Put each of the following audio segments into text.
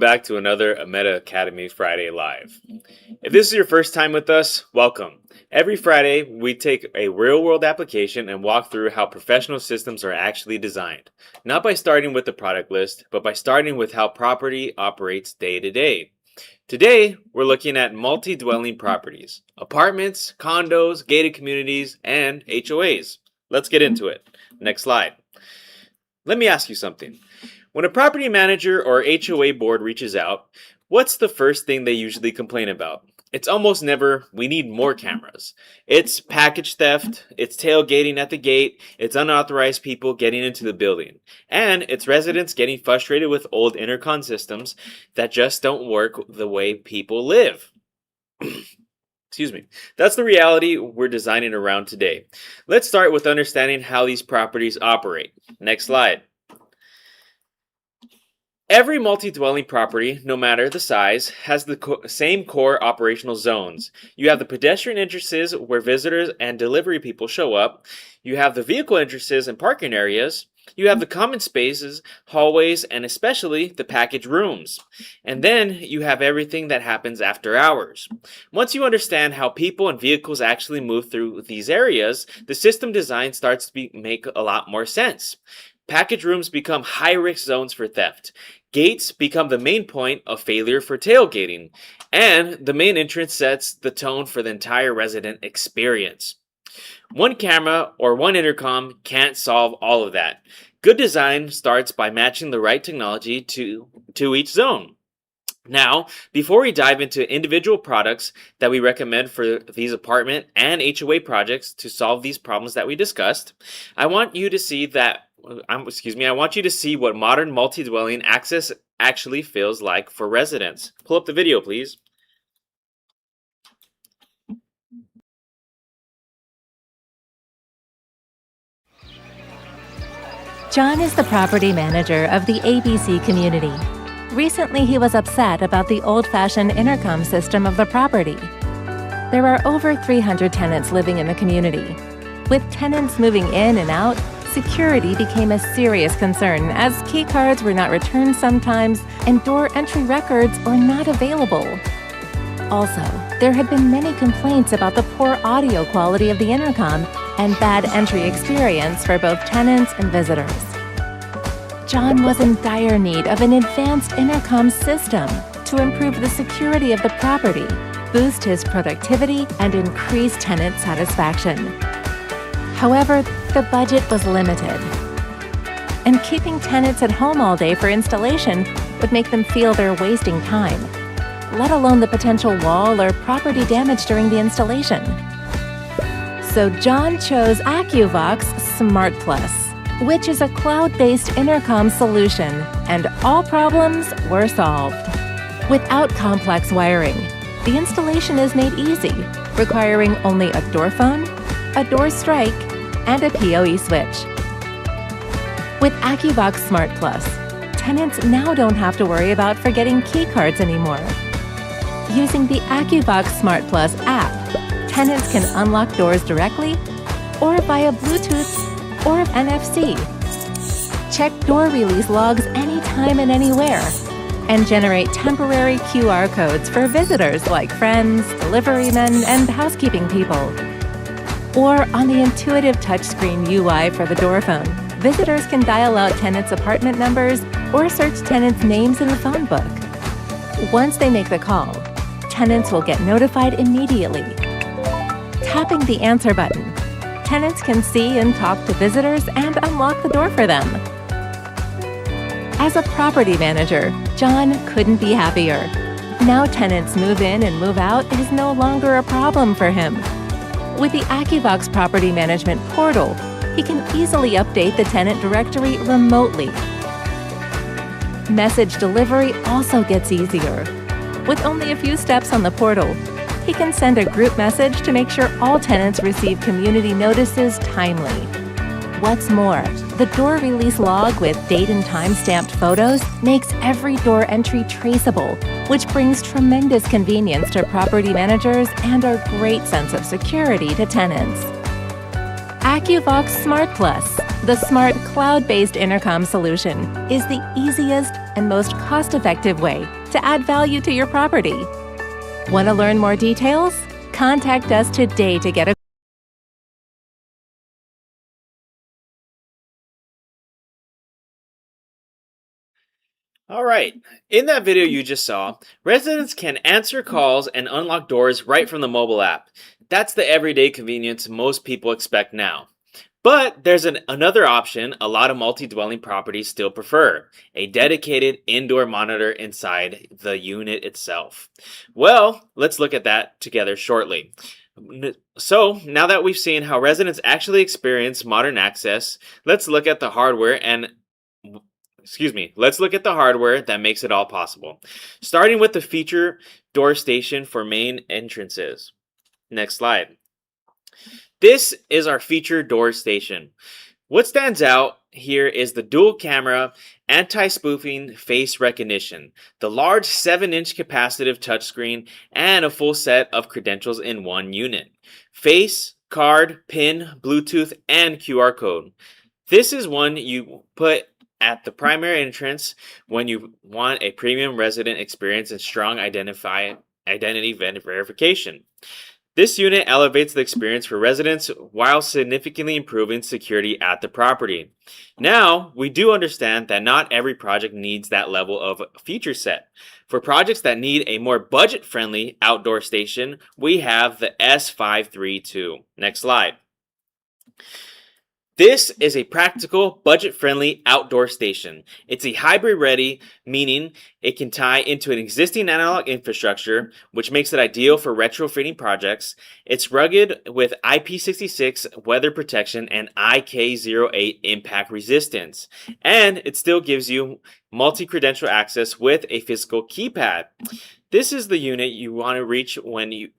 Back to another Ameta Academy Friday Live. If this is your first time with us, welcome. Every Friday, we take a real-world application and walk through how professional systems are actually designed. Not by starting with the product list, but by starting with how property operates day to day. Today, we're looking at multi-dwelling properties, apartments, condos, gated communities, and HOAs. Let's get into it. Next slide. Let me ask you something. When a property manager or HOA board reaches out, what's the first thing they usually complain about? It's almost never, we need more cameras. It's package theft, it's tailgating at the gate, it's unauthorized people getting into the building, and it's residents getting frustrated with old intercom systems that just don't work the way people live. Excuse me. That's the reality we're designing around today. Let's start with understanding how these properties operate. Next slide. Every multi-dwelling property, no matter the size, has the same core operational zones. You have the pedestrian entrances where visitors and delivery people show up. You have the vehicle entrances and parking areas. You have the common spaces, hallways, and especially the package rooms. And then you have everything that happens after hours. Once you understand how people and vehicles actually move through these areas, the system design starts to make a lot more sense. Package rooms become high-risk zones for theft. Gates become the main point of failure for tailgating, and the main entrance sets the tone for the entire resident experience. One camera or one intercom can't solve all of that. Good design starts by matching the right technology to each zone. Now, before we dive into individual products that we recommend for these apartment and HOA projects to solve these problems that we discussed, I want you to see what modern multi-dwelling access actually feels like for residents. Pull up the video, please. John is the property manager of the ABC community. Recently, he was upset about the old-fashioned intercom system of the property. There are over 300 tenants living in the community. With tenants moving in and out, security became a serious concern as keycards were not returned sometimes and door entry records were not available. Also, there had been many complaints about the poor audio quality of the intercom and bad entry experience for both tenants and visitors. John was in dire need of an advanced intercom system to improve the security of the property, boost his productivity, and increase tenant satisfaction. However, the budget was limited, and keeping tenants at home all day for installation would make them feel they're wasting time, let alone the potential wall or property damage during the installation. So John chose Akuvox Smart Plus, which is a cloud-based intercom solution, and all problems were solved. Without complex wiring, the installation is made easy, requiring only a door phone, a door strike, and a PoE switch. With Akuvox Smart Plus, tenants now don't have to worry about forgetting keycards anymore. Using the Akuvox Smart Plus app, tenants can unlock doors directly or via Bluetooth or NFC. Check door release logs anytime and anywhere, and generate temporary QR codes for visitors like friends, deliverymen, and housekeeping people. Or on the intuitive touchscreen UI for the door phone, visitors can dial out tenants' apartment numbers or search tenants' names in the phone book. Once they make the call, tenants will get notified immediately. Tapping the answer button, tenants can see and talk to visitors and unlock the door for them. As a property manager, John couldn't be happier. Now tenants move in and move out is no longer a problem for him. With the Akuvox Property Management Portal, he can easily update the tenant directory remotely. Message delivery also gets easier. With only a few steps on the portal, he can send a group message to make sure all tenants receive community notices timely. What's more, the door release log with date and time stamped photos makes every door entry traceable, which brings tremendous convenience to property managers and a great sense of security to tenants. Akuvox Smart Plus, the smart cloud-based intercom solution, is the easiest and most cost-effective way to add value to your property. Want to learn more details? Contact us today to get a All right, in that video you just saw, residents can answer calls and unlock doors right from the mobile app. That's the everyday convenience most people expect now. But there's another option a lot of multi-dwelling properties still prefer, a dedicated indoor monitor inside the unit itself. Well, let's look at that together shortly. So, now that we've seen how residents actually experience modern access, let's look at the hardware let's look at the hardware that makes it all possible. Starting with the feature door station for main entrances. Next slide. This is our feature door station. What stands out here is the dual camera, anti-spoofing face recognition, the large 7-inch capacitive touchscreen, and a full set of credentials in one unit. Face, card, PIN, Bluetooth, and QR code. This is one you put at the primary entrance when you want a premium resident experience and strong identity verification. This unit elevates the experience for residents while significantly improving security at the property. Now, we do understand that not every project needs that level of feature set. For projects that need a more budget-friendly outdoor station, we have the S532. Next slide. This is a practical, budget-friendly outdoor station. It's a hybrid-ready, meaning it can tie into an existing analog infrastructure, which makes it ideal for retrofitting projects. It's rugged with IP66 weather protection and IK08 impact resistance. And it still gives you multi-credential access with a physical keypad. This is the unit you want to reach when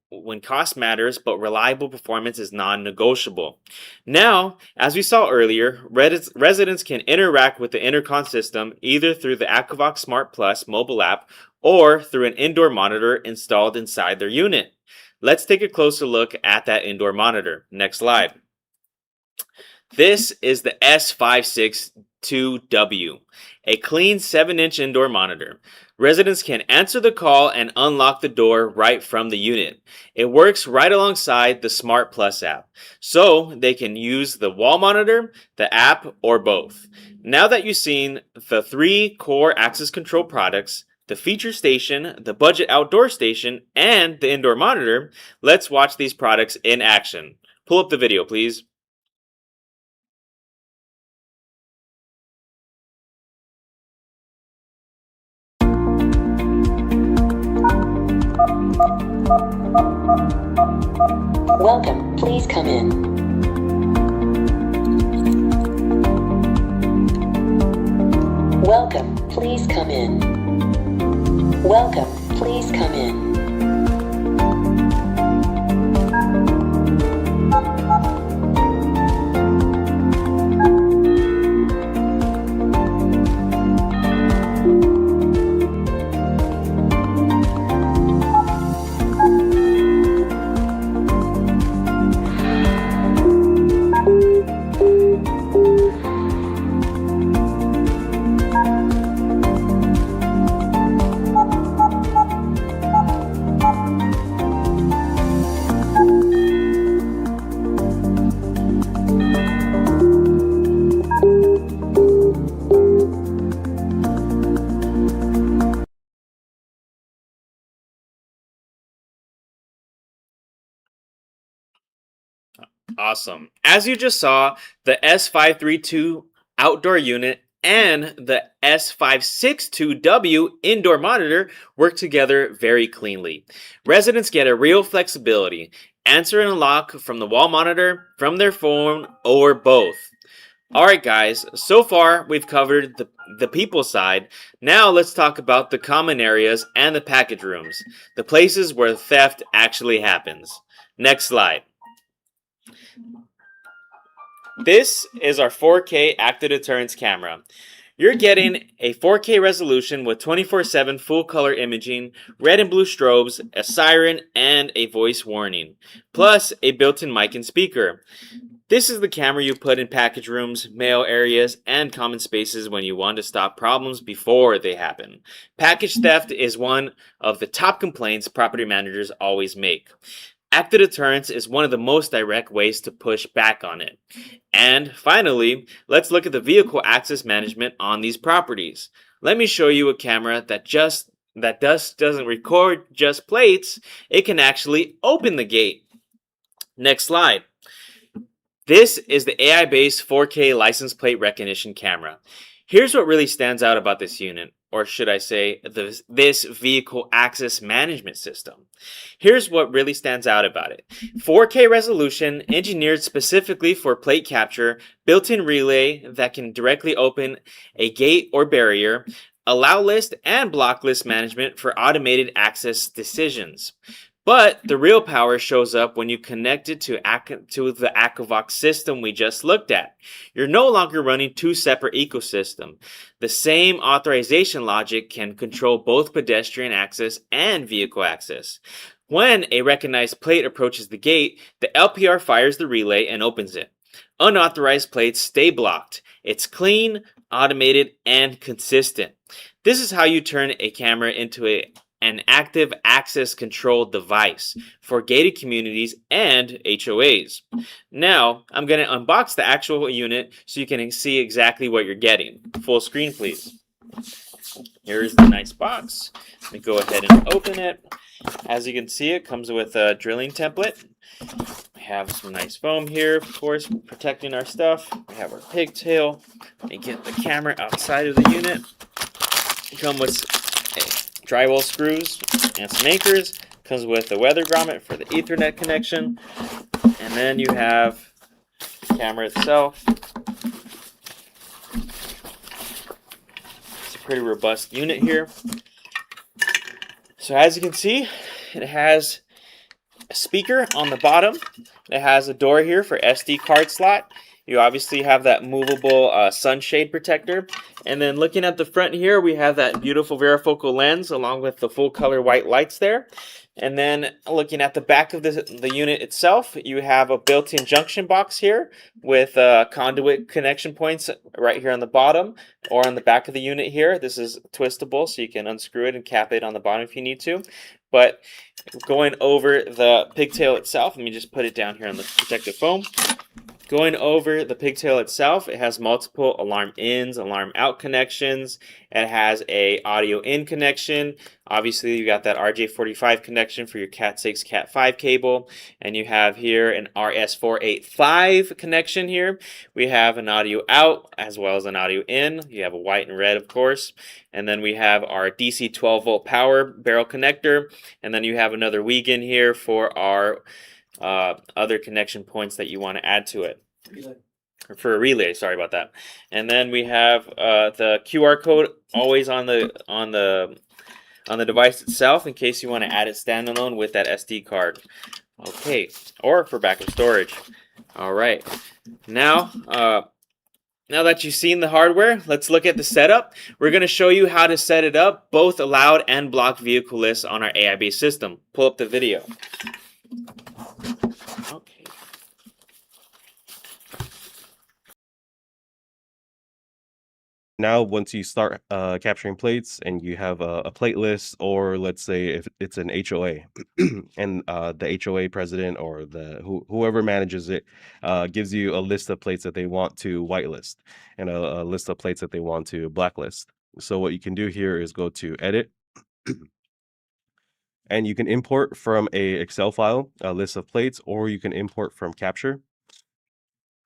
cost matters, but reliable performance is non-negotiable. Now, as we saw earlier, residents can interact with the intercom system either through the Akuvox Smart Plus mobile app or through an indoor monitor installed inside their unit. Let's take a closer look at that indoor monitor. Next slide. This is the S562W, a clean 7-inch indoor monitor. Residents can answer the call and unlock the door right from the unit. It works right alongside the Smart Plus app, so they can use the wall monitor, the app, or both. Now that you've seen the 3 core access control products, the feature station, the budget outdoor station, and the indoor monitor, let's watch these products in action. Pull up the video, please. Welcome, please come in. Welcome, please come in. Welcome, please come in. Awesome. As you just saw, the S532 outdoor unit and the S562W indoor monitor work together very cleanly. Residents get a real flexibility. Answer and unlock from the wall monitor, from their phone, or both. Alright guys, so far we've covered the people side. Now let's talk about the common areas and the package rooms, the places where theft actually happens. Next slide. This is our 4K Active Deterrence camera. You're getting a 4K resolution with 24/7 full color imaging, red and blue strobes, a siren, and a voice warning, plus a built-in mic and speaker. This is the camera you put in package rooms, mail areas, and common spaces when you want to stop problems before they happen. Package theft is one of the top complaints property managers always make. Active deterrence is one of the most direct ways to push back on it. And finally, let's look at the vehicle access management on these properties. Let me show you a camera that doesn't record just plates, it can actually open the gate. Next slide. This is the AIBASE 4K license plate recognition camera. Here's what really stands out about this unit, or should I say this vehicle access management system. Here's what really stands out about it. 4K resolution, engineered specifically for plate capture, built-in relay that can directly open a gate or barrier, allow list and block list management for automated access decisions. But the real power shows up when you connect it to the Akuvox system we just looked at. You're no longer running two separate ecosystems. The same authorization logic can control both pedestrian access and vehicle access. When a recognized plate approaches the gate, the LPR fires the relay and opens it. Unauthorized plates stay blocked. It's clean, automated, and consistent. This is how you turn a camera into an active access control device for gated communities and HOAs. Now, I'm going to unbox the actual unit so you can see exactly what you're getting. Full screen, please. Here's the nice box. Let me go ahead and open it. As you can see, it comes with a drilling template. We have some nice foam here, of course, protecting our stuff. We have our pigtail. Let me get the camera outside of the unit. We come with drywall screws and some anchors. Comes with the weather grommet for the Ethernet connection. And then you have the camera itself. It's a pretty robust unit here. So as you can see, it has a speaker on the bottom. It has a door here for SD card slot. You obviously have that movable sunshade protector. And then looking at the front here, we have that beautiful varifocal lens along with the full color white lights there. And then looking at the back of the unit itself, you have a built-in junction box here with conduit connection points right here on the bottom or on the back of the unit here. This is twistable, so you can unscrew it and cap it on the bottom if you need to. But going over the pigtail itself, let me just put it down here on the protective foam. Going over the pigtail itself, it has multiple alarm ins, alarm out connections. It has a audio in connection. Obviously, you got that RJ45 connection for your Cat6, Cat5 cable. And you have here an RS485 connection here. We have an audio out as well as an audio in. You have a white and red, of course. And then we have our DC 12 volt power barrel connector. And then you have another Wiegand here for our other connection points that you want to add to it. For a relay, sorry about that. And then we have the QR code always on the device itself in case you want to add it standalone with that SD card. Okay, or for backup storage. All right. Now that you've seen the hardware, let's look at the setup. We're going to show you how to set it up, both allowed and blocked vehicle lists on our AIBASE system. Pull up the video. Okay. Now, once you start capturing plates and you have a plate list, or let's say if it's an HOA, and the HOA president or whoever manages it gives you a list of plates that they want to whitelist and a list of plates that they want to blacklist. So what you can do here is go to Edit, and you can import from a Excel file a list of plates, or you can import from Capture.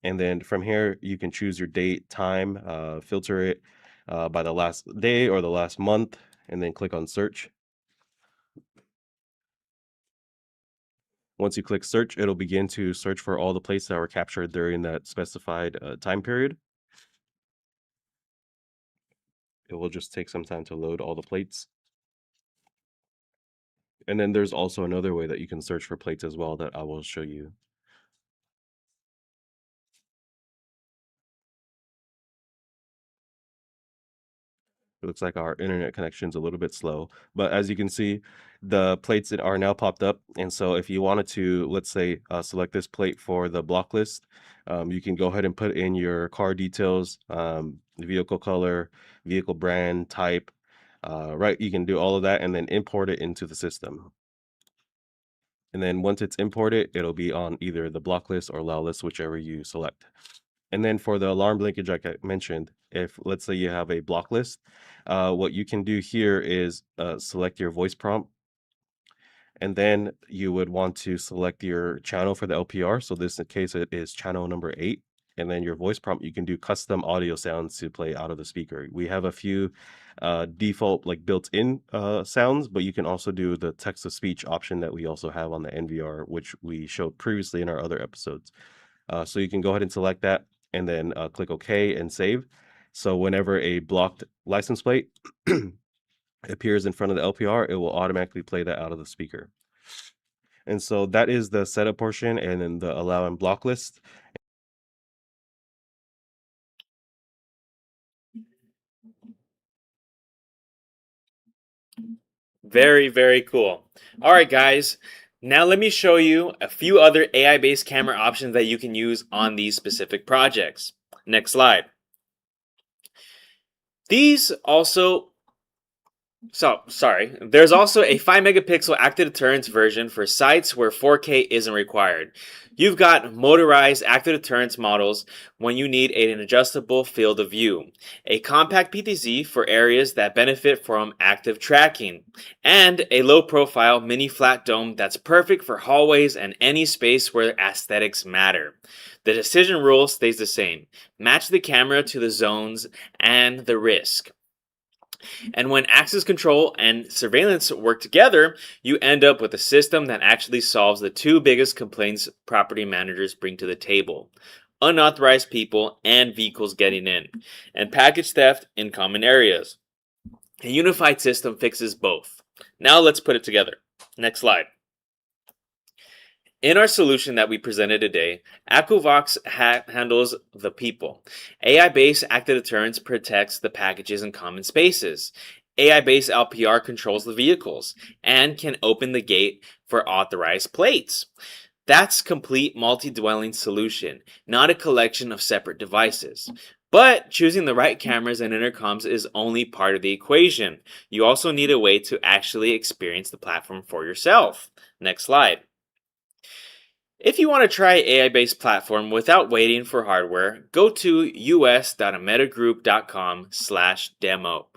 And then from here, you can choose your date, time, filter it by the last day or the last month, and then click on search. Once you click search, it'll begin to search for all the plates that were captured during that specified time period. It will just take some time to load all the plates. And then there's also another way that you can search for plates as well that I will show you. It looks like our internet connection's a little bit slow, but as you can see, the plates are now popped up. And so if you wanted to, let's say, select this plate for the block list, you can go ahead and put in your car details, vehicle color, vehicle brand, type, right? You can do all of that and then import it into the system. And then once it's imported, it'll be on either the block list or allow list, whichever you select. And then for the alarm linkage, like I mentioned, if let's say you have a block list, what you can do here is select your voice prompt, and then you would want to select your channel for the LPR. So this case, it is channel number 8. And then your voice prompt, you can do custom audio sounds to play out of the speaker. We have a few default like built-in sounds, but you can also do the text-to-speech option that we also have on the NVR, which we showed previously in our other episodes. So you can go ahead and select that and then click OK and save. So whenever a blocked license plate appears in front of the LPR, it will automatically play that out of the speaker. And so that is the setup portion and then the allow and block list. Very, very cool. All right, guys. Now let me show you a few other AI-based camera options that you can use on these specific projects. Next slide. These also There's also a 5 megapixel active deterrence version for sites where 4K isn't required. You've got motorized active deterrence models when you need an adjustable field of view, a compact PTZ for areas that benefit from active tracking, and a low profile mini flat dome that's perfect for hallways and any space where aesthetics matter. The decision rule stays the same: match the camera to the zones and the risk. And when access control and surveillance work together, you end up with a system that actually solves the two biggest complaints property managers bring to the table: unauthorized people and vehicles getting in, and package theft in common areas. A unified system fixes both. Now let's put it together. Next slide. In our solution that we presented today, Akuvox handles the people. AI-based active deterrence protects the packages and common spaces. AI-based LPR controls the vehicles and can open the gate for authorized plates. That's complete multi-dwelling solution, not a collection of separate devices. But choosing the right cameras and intercoms is only part of the equation. You also need a way to actually experience the platform for yourself. Next slide. If you want to try AI-based platform without waiting for hardware, go to us.ametagroup.com/demo.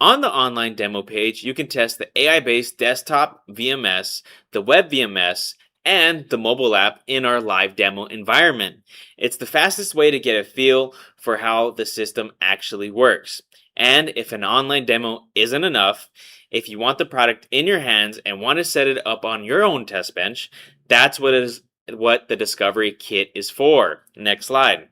On the online demo page, you can test the AI-based desktop VMS, the web VMS, and the mobile app in our live demo environment. It's the fastest way to get a feel for how the system actually works. And if an online demo isn't enough, if you want the product in your hands and want to set it up on your own test bench, that's what the Discovery Kit is for. Next slide.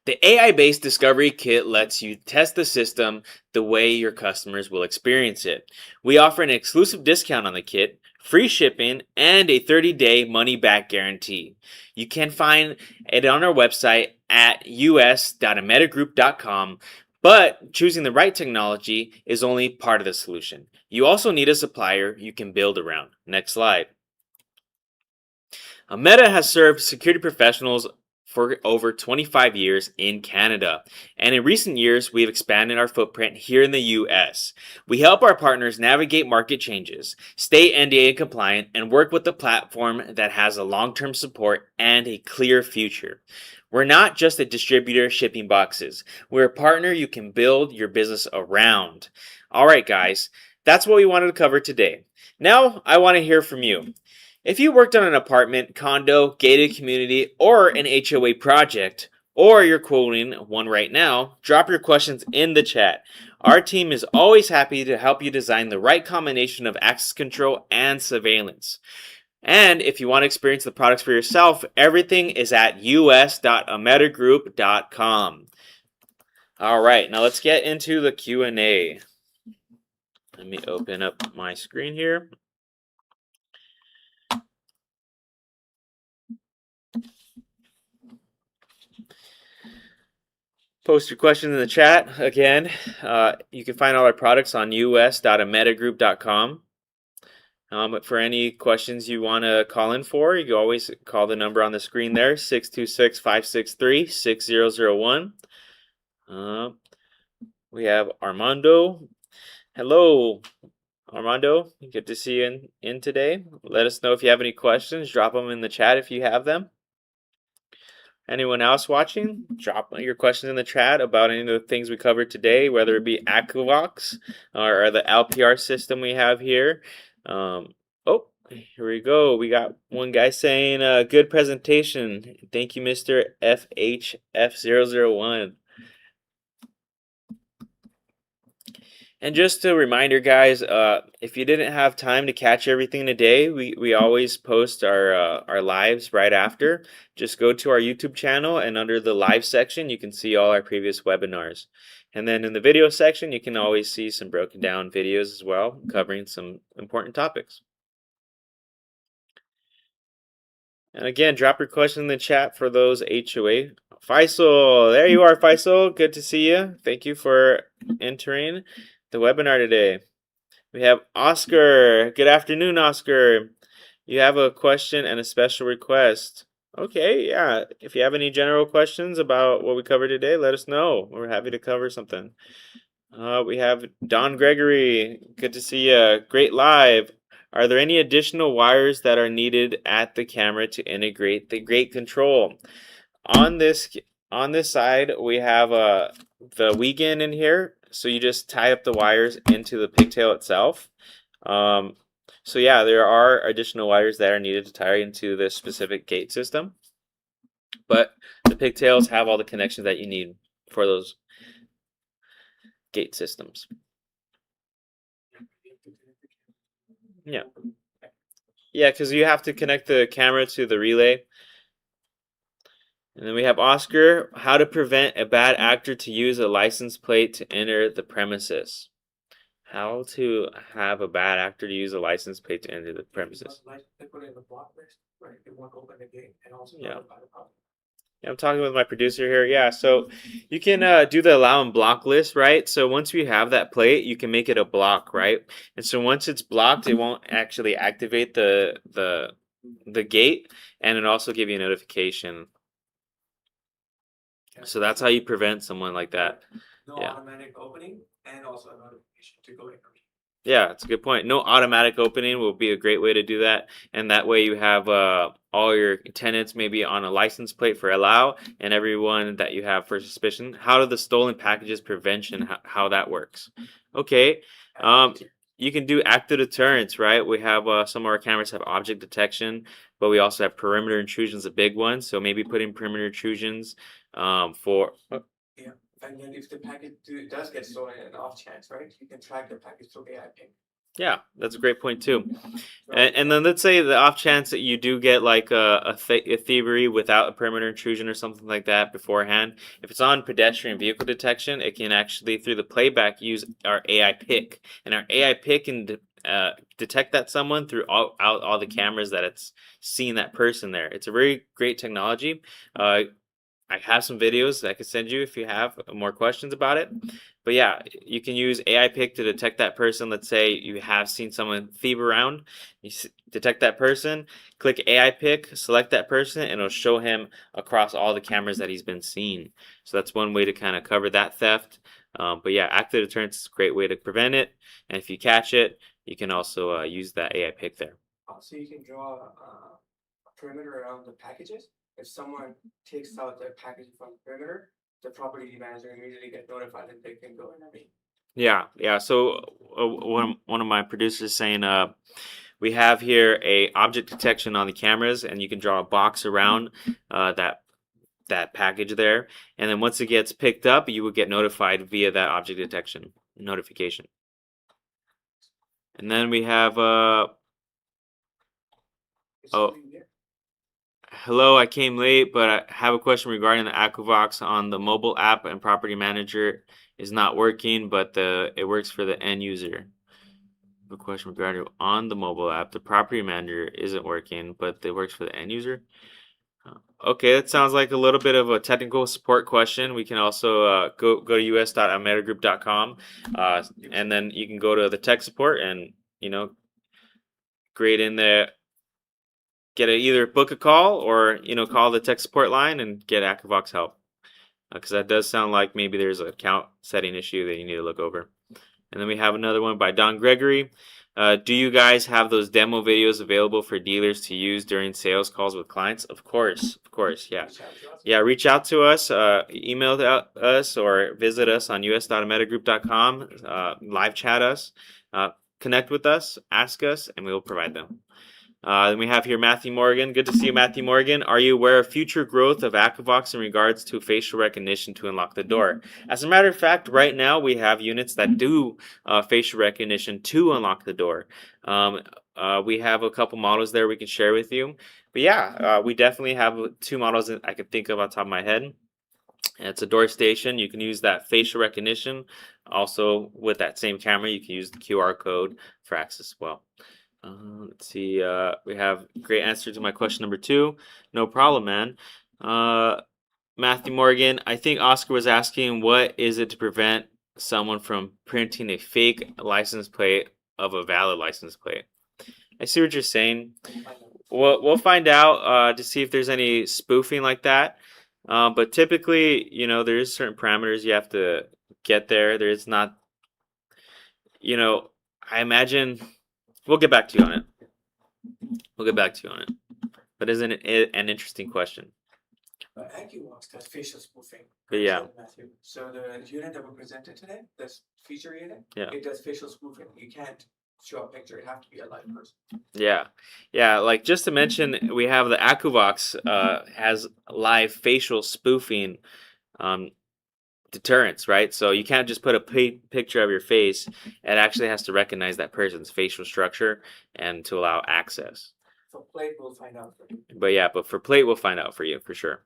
The AI-based Discovery Kit lets you test the system the way your customers will experience it. We offer an exclusive discount on the kit, free shipping, and a 30-day money-back guarantee. You can find it on our website at us.ametagroup.com, but choosing the right technology is only part of the solution. You also need a supplier you can build around. Next slide. Ameta has served security professionals for over 25 years in Canada, and in recent years we have expanded our footprint here in the US. We help our partners navigate market changes, stay NDA compliant, and work with a platform that has a long-term support and a clear future. We're not just a distributor shipping boxes. We're a partner you can build your business around. All right, guys, that's what we wanted to cover today. Now I want to hear from you. If you worked on an apartment, condo, gated community, or an HOA project, or you're quoting one right now, drop your questions in the chat. Our team is always happy to help you design the right combination of access control and surveillance. And if you want to experience the products for yourself, everything is at us.ametagroup.com. All right, now let's get into the Q&A. Let me open up my screen here. Post your questions in the chat. Again, you can find all our products on us.ametagroup.com. For any questions you want to call in for, you can always call the number on the screen there, 626-563-6001. We have Armando. Hello, Armando. Good to see you in today. Let us know if you have any questions. Drop them in the chat if you have them. Anyone else watching? Drop your questions in the chat about any of the things we covered today, whether it be Akuvox or the LPR system we have here. Oh, here we go. We got one guy saying, good presentation. Thank you, Mr. FHF001. And just a reminder, guys, if you didn't have time to catch everything today, we always post our lives right after. Just go to our YouTube channel, and under the live section, you can see all our previous webinars. And then in the video section, you can always see some broken down videos as well, covering some important topics. And again, drop your question in the chat for those HOA. Faisal, there you are, Faisal. Good to see you. Thank you for entering the webinar today. We have Oscar. Good afternoon, Oscar. You have a question and a special request. Okay, yeah. If you have any general questions about what we covered today, let us know. We're happy to cover something. We have Don Gregory. Good to see you. Great live. Are there any additional wires that are needed at the camera to integrate the gate control? On this side, we have the weekend in here. So you just tie up the wires into the pigtail itself. So yeah, there are additional wires that are needed to tie into this specific gate system. But the pigtails have all the connections that you need for those gate systems. Yeah. Yeah, because you have to connect the camera to the relay. And then we have Oscar, how to prevent a bad actor to use a license plate to enter the premises. How to have a bad actor to use a license plate to enter the premises. Yeah. Yeah, I'm talking with my producer here. Yeah, so you can do the allow and block list, right? So once we have that plate, you can make it a block, right? And so once it's blocked, it won't actually activate the gate, and it also give you a notification. So that's how you prevent someone like that. No automatic opening and also a notification to go in. Yeah, it's a good point. No automatic opening will be a great way to do that. And that way you have all your tenants maybe on a license plate for allow and everyone that you have for suspicion. How do the stolen packages prevention, how that works? Okay. You can do active deterrence, right? We have some of our cameras have object detection, but we also have perimeter intrusions, a big one. So maybe putting perimeter intrusions for... Yeah, and then if the package does get stolen in an off chance, right? You can track the package through AI ping. Yeah, that's a great point too. And then let's say the off chance that you do get like a thievery without a perimeter intrusion or something like that beforehand. If it's on pedestrian vehicle detection, it can actually, through the playback, use our AI pick. And our AI pick can detect that someone through all the cameras that it's seen that person there. It's a very great technology. I have some videos that I could send you if you have more questions about it. But yeah, you can use AI pick to detect that person. Let's say you have seen someone thieve around. You detect that person, click AI pick, select that person, and it'll show him across all the cameras that he's been seen. So that's one way to kind of cover that theft. But yeah, active deterrence is a great way to prevent it. And if you catch it, you can also use that AI pick there. So you can draw a perimeter around the packages. If someone takes out their package from the perimeter, the property manager immediately get notified and they can go in and read. Yeah. So one of my producers saying, we have here a object detection on the cameras, and you can draw a box around that package there, and then once it gets picked up, you will get notified via that object detection notification. And then we have hello, I came late, but I have a question regarding the Akuvox on the mobile app, and property manager is not working, but it works for the end user. A question regarding on the mobile app, the property manager isn't working, but it works for the end user. Okay, that sounds like a little bit of a technical support question. We can also go to us.ametagroup.com, and then you can go to the tech support and grade in there, either book a call or call the tech support line and get Akuvox help, because that does sound like maybe there's an account setting issue that you need to look over. And then we have another one by Don Gregory. Do you guys have those demo videos available for dealers to use during sales calls with clients? Of course, yeah. Yeah, reach out to us, email us, or visit us on us.ametagroup.com, live chat us, connect with us, ask us, and we will provide them. Then we have here Matthew Morgan. Good to see you, Matthew Morgan. Are you aware of future growth of Akuvox in regards to facial recognition to unlock the door? As a matter of fact, right now we have units that do facial recognition to unlock the door. We have a couple models there we can share with you. But yeah, we definitely have 2 models that I could think of on top of my head. And it's a door station. You can use that facial recognition. Also, with that same camera, you can use the QR code for access as well. Let's see. We have great answer to my question number 2. No problem, man. Matthew Morgan, I think Oscar was asking, what is it to prevent someone from printing a fake license plate of a valid license plate? I see what you're saying. We'll find out to see if there's any spoofing like that. But typically, there is certain parameters you have to get there. There's not, I imagine. We'll get back to you on it. But isn't it an interesting question? Akuvox does facial spoofing. But yeah. Matthew. So the unit that we presented today, this feature unit, Yeah. it does facial spoofing. You can't show a picture. It has to be a live person. Yeah. Like, just to mention, we have the Akuvox has live facial spoofing deterrence, right? So you can't just put a picture of your face. It actually has to recognize that person's facial structure and to allow access. For plate, we'll find out for you. But for plate, we'll find out for you for sure.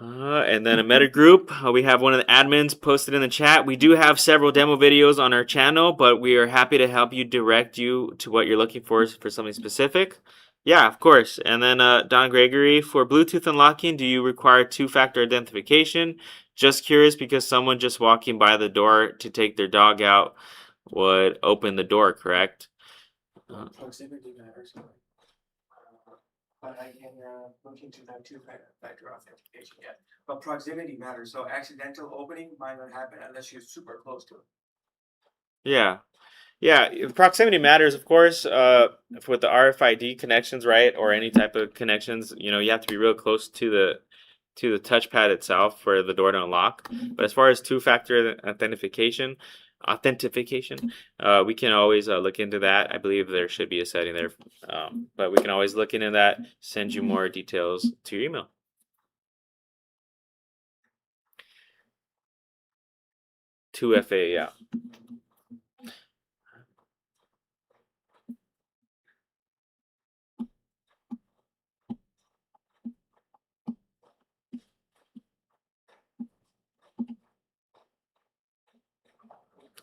And then Ameta Group, we have one of the admins posted in the chat. We do have several demo videos on our channel, but we are happy to help you direct you to what you're looking for something specific. Yeah, of course. And then Don Gregory, for Bluetooth unlocking, do you require 2-factor identification? Just curious because someone just walking by the door to take their dog out would open the door, correct? Proximity matters. But I can look into that 2-factor authentication yet. But proximity matters. So accidental opening might not happen unless you're super close to it. Yeah, proximity matters, of course, with the RFID connections, right, or any type of connections. You have to be real close to the touchpad itself for the door to unlock. But as far as 2-factor authentication, we can always look into that. I believe there should be a setting there, but we can always look into that, send you more details to your email. FA, yeah.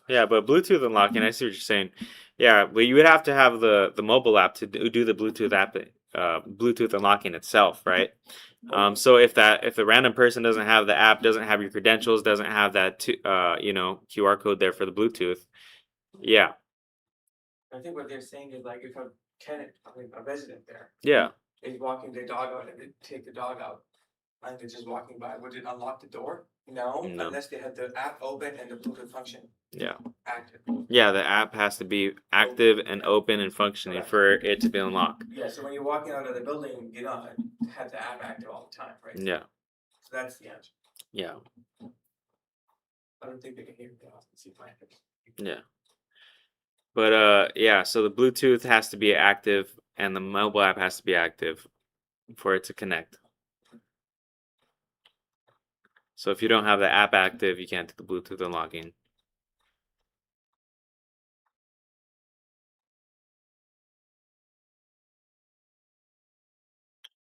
Yeah, but Bluetooth unlocking, I see what you're saying. Yeah, but you would have to have the mobile app to do the Bluetooth app, Bluetooth unlocking itself, right? So if the random person doesn't have the app, doesn't have your credentials, doesn't have that QR code there for the Bluetooth, yeah. I think what they're saying is, like, if a tenant, a resident there, Yeah. is walking their dog out and they take the dog out, and they're just walking by, would it unlock the door? No, unless they had the app open and the Bluetooth function active. Yeah, the app has to be active and open and functioning for it to be unlocked. Yeah, so when you're walking out of the building, you don't have the app active all the time, right? Yeah. So that's the answer. Yeah. I don't think they can hear the occupancy planners. Yeah. But yeah, so the Bluetooth has to be active and the mobile app has to be active for it to connect. So if you don't have the app active, you can't do the Bluetooth unlocking.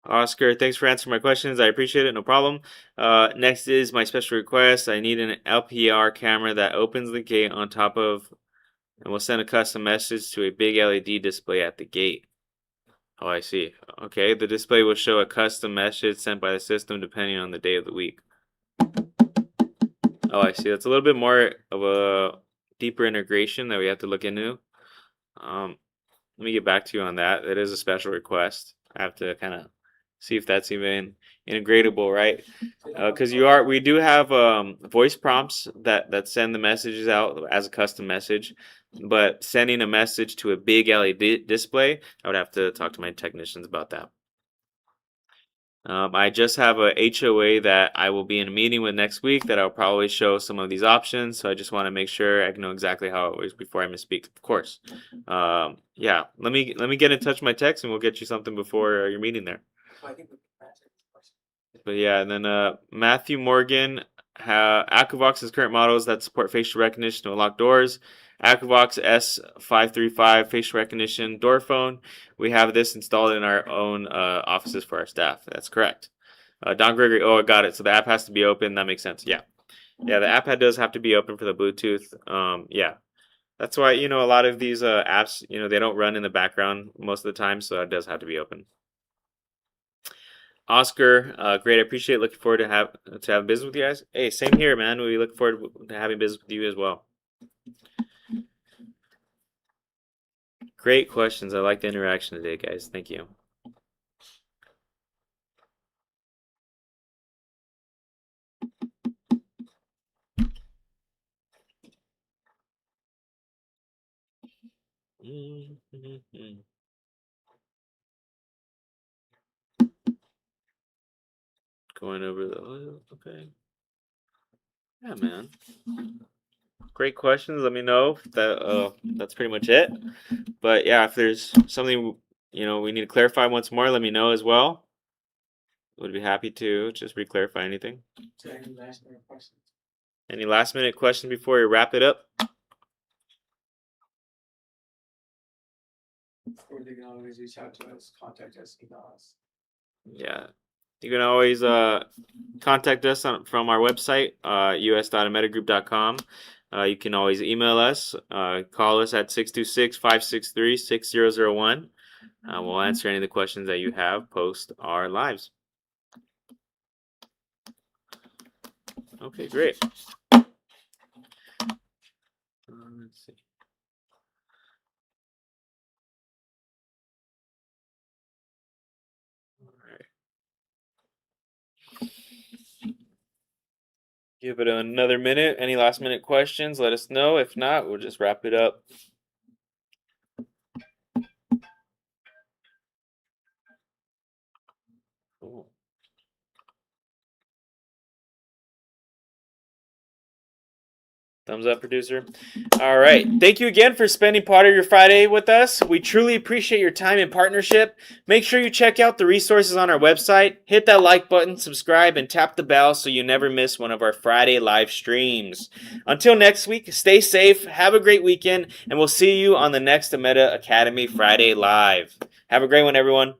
Oscar, thanks for answering my questions. I appreciate it. No problem. Next is my special request. I need an LPR camera that opens the gate on top of and will send a custom message to a big LED display at the gate. Oh, I see. Okay, the display will show a custom message sent by the system depending on the day of the week. Oh, I see. That's a little bit more of a deeper integration that we have to look into. Let me get back to you on that. That is a special request. I have to kind of see if that's even integratable, right? Because we do have voice prompts that send the messages out as a custom message, but sending a message to a big LED display, I would have to talk to my technicians about that. I just have a HOA that I will be in a meeting with next week that I'll probably show some of these options. So I just want to make sure I know exactly how it works before I misspeak, of course. Yeah, let me get in touch with my techs and we'll get you something before your meeting there. I think we can answer this question. But yeah, and then Matthew Morgan, Akuvox's current models that support facial recognition to unlock doors. Akuvox S532 facial recognition door phone. We have this installed in our own offices for our staff. That's correct. Don Gregory, oh, I got it. So the app has to be open. That makes sense. Yeah. Yeah, the app does have to be open for the Bluetooth. Yeah. That's why, a lot of these apps, they don't run in the background most of the time. So it does have to be open. Oscar, great. I appreciate it. Looking forward to have business with you guys. Hey, same here, man. We look forward to having business with you as well. Great questions. I like the interaction today, guys. Thank you. Going over okay. Yeah, man. Great questions. Let me know if that's pretty much it. But yeah, if there's something we need to clarify once more, let me know as well. Would be happy to just re-clarify anything. So any last minute questions? Any last minute questions before we wrap it up? Or they can always reach out to us, contact us, email us. Yeah. You can always contact us from our website, us.ametagroup.com. You can always email us, call us at 626-563-6001. We'll answer any of the questions that you have post our lives. Okay, great. Let's see. All right. Give it another minute. Any last minute questions? Let us know. If not, we'll just wrap it up. Cool. Thumbs up, producer. All right. Thank you again for spending part of your Friday with us. We truly appreciate your time and partnership. Make sure you check out the resources on our website. Hit that like button, subscribe, and tap the bell so you never miss one of our Friday live streams. Until next week, stay safe, have a great weekend, and we'll see you on the next Ameta Academy Friday Live. Have a great one, everyone.